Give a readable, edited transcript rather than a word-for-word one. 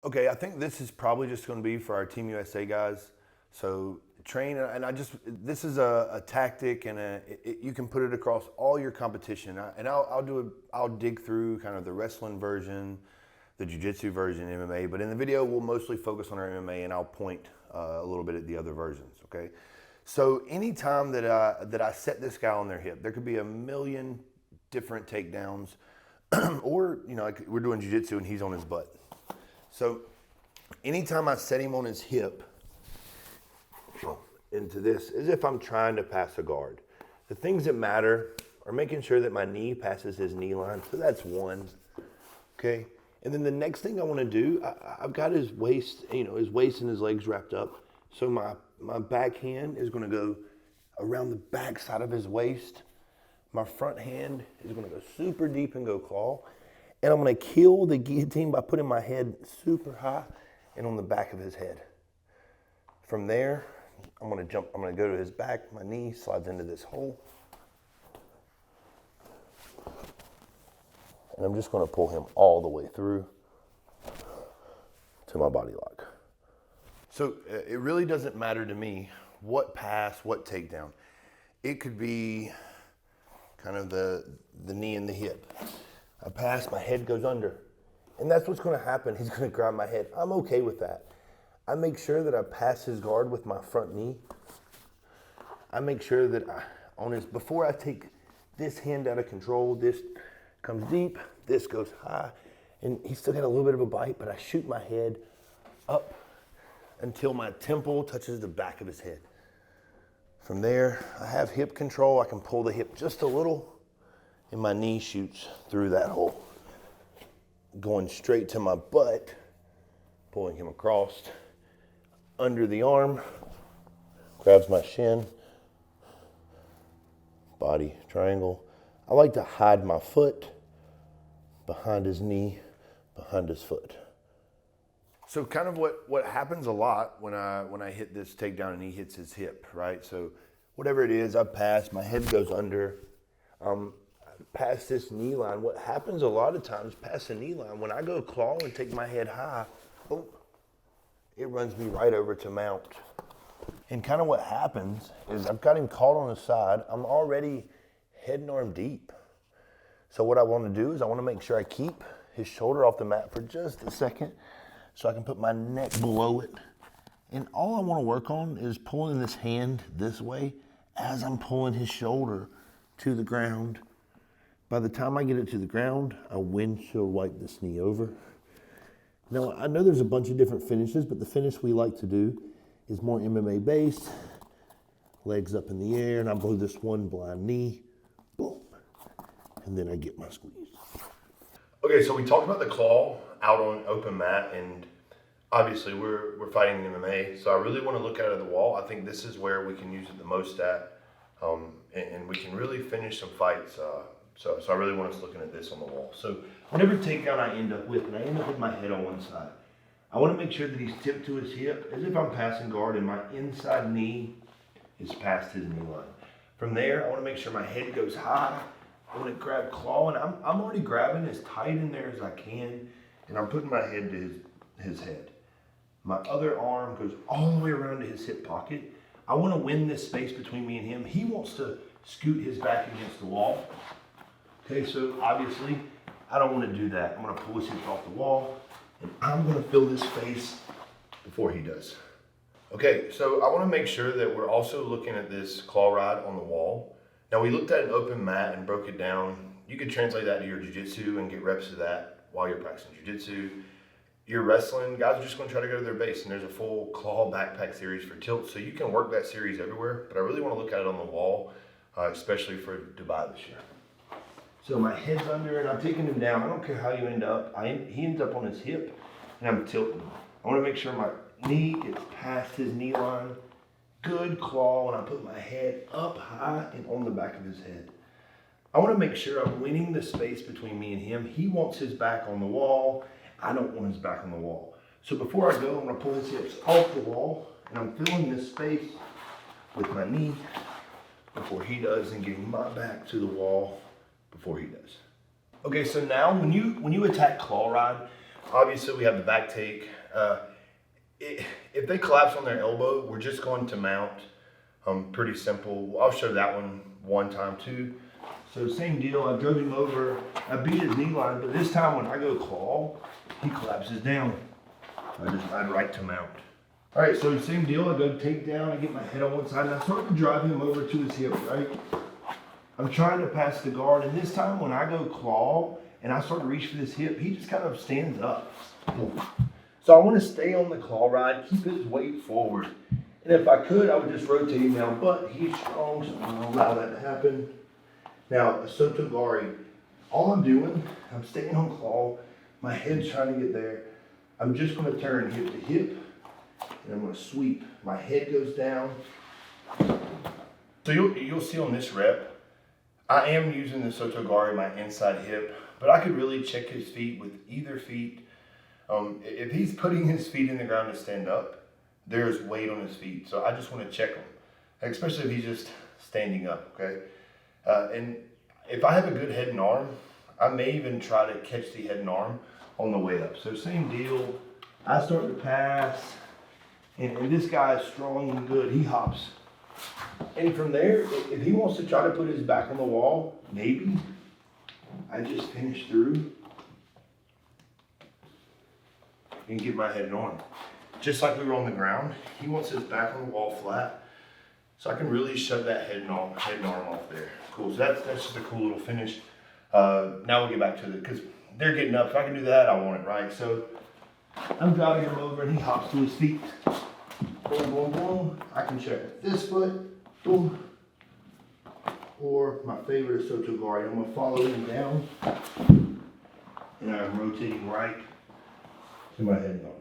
Okay, I think this is probably just going to be for our Team USA guys. So train, and this is a tactic, and you can put it across all your competition. I'll dig through kind of the wrestling version, the jiu-jitsu version, MMA. But in the video, we'll mostly focus on our MMA, and I'll point a little bit at the other versions. Okay. So anytime that I set this guy on their hip, there could be a million different takedowns, or like we're doing jiu-jitsu and he's on his butt. So anytime I set him on his hip into this, as if I'm trying to pass a guard. The things that matter are making sure that my knee passes his knee line. So that's one, okay? And then the next thing I want to do, I've got his waist, his waist and his legs wrapped up. So my backhand is going to go around the back side of his waist. My front hand is going to go super deep and go claw. And I'm going to kill the guillotine by putting my head super high and on the back of his head. From there, I'm going to go to his back. My knee slides into this hole. And I'm just going to pull him all the way through to my body lock. So it really doesn't matter to me what pass, what takedown. It could be kind of the knee and the hip. I pass, my head goes under. And that's what's going to happen. He's going to grab my head. I'm okay with that. I make sure that I pass his guard with my front knee. I make sure that before I take this hand out of control, this comes deep, this goes high. And he's still got a little bit of a bite, but I shoot my head up until my temple touches the back of his head. From there, I have hip control. I can pull the hip just a little, and my knee shoots through that hole, going straight to my butt, pulling him across, under the arm, grabs my shin, body triangle. I like to hide my foot behind his knee, behind his foot. So kind of what happens a lot when I hit this takedown and he hits his hip, right? So whatever it is, I pass, my head goes under, past this knee line. What happens a lot of times past the knee line, when I go claw and take my head high, it runs me right over to mount. And kind of what happens is I've got him caught on the side. I'm already head and arm deep. So what I want to do is I want to make sure I keep his shoulder off the mat for just a second so I can put my neck below it. And all I want to work on is pulling this hand this way as I'm pulling his shoulder to the ground. By the time I get it to the ground, I windshield wipe this knee over. Now, I know there's a bunch of different finishes, but the finish we like to do is more MMA based. Legs up in the air, and I blow this one blind knee. Boom. And then I get my squeeze. Okay, so we talked about the claw out on open mat, and obviously we're fighting in MMA, so I really want to look out of the wall. I think this is where we can use it the most at, and we can really finish some fights. So I really want us looking at this on the wall. So whatever takedown I end up with, and I end up with my head on one side, I want to make sure that he's tipped to his hip as if I'm passing guard and my inside knee is past his knee line. From there, I want to make sure my head goes high. I want to grab claw, and I'm already grabbing as tight in there as I can, and I'm putting my head to his head. My other arm goes all the way around to his hip pocket. I want to win this space between me and him. He wants to scoot his back against the wall. Okay, so obviously, I don't want to do that. I'm going to pull his hips off the wall, and I'm going to fill this space before he does. Okay, so I want to make sure that we're also looking at this claw ride on the wall. Now, we looked at an open mat and broke it down. You could translate that to your jiu-jitsu and get reps of that while you're practicing jiu-jitsu. Your wrestling, guys are just going to try to go to their base, and there's a full claw backpack series for tilt, so you can work that series everywhere, but I really want to look at it on the wall, especially for Dubai this year. So my head's under, and I'm taking him down. I don't care how you end up. He ends up on his hip, and I'm tilting. I want to make sure my knee gets past his knee line. Good claw, and I put my head up high and on the back of his head. I want to make sure I'm winning the space between me and him. He wants his back on the wall. I don't want his back on the wall. So before I go, I'm going to pull his hips off the wall, and I'm filling this space with my knee before he does, and getting my back to the wall before he does. Okay, so now when you attack claw ride, Obviously, we have the back take. If they collapse on their elbow, we're just going to mount. Pretty simple. I'll show that one time too. So same deal, I drove him over, I beat his knee line, but this time when I go claw, he collapses down. I just ride right to mount. All right, so same deal, I go takedown, I get my head on one side, and I start to drive him over to his hip, right? I'm trying to pass the guard, and this time when I go claw, and I start to reach for this hip, he just kind of stands up. So I want to stay on the claw ride, keep his weight forward. And if I could, I would just rotate him now, but he's strong, so I'm gonna allow that to happen. Now, a Sotogari, all I'm doing, I'm staying on claw, my head's trying to get there. I'm just gonna turn hip to hip, and I'm gonna sweep. My head goes down. So you'll see on this rep, I am using the Sotogari, my inside hip, but I could really check his feet with either feet. If he's putting his feet in the ground to stand up, there's weight on his feet. So I just wanna check him, especially if he's just standing up, okay? And if I have a good head and arm, I may even try to catch the head and arm on the way up. So same deal, I start to pass, and this guy is strong and good, he hops. And from there, if he wants to try to put his back on the wall, maybe, I just finish through and get my head and arm. Just like we were on the ground, he wants his back on the wall flat, so I can really shove that head and arm off there. Cool, so that's just a cool little finish. Now we'll get back to it, because they're getting up. If I can do that, I want it, right? So I'm driving him over and he hops to his feet. Boom, boom, boom. I can check with this foot, boom. Or my favorite is Sotogari. I'm gonna follow him down and I'm rotating right to my head and arm.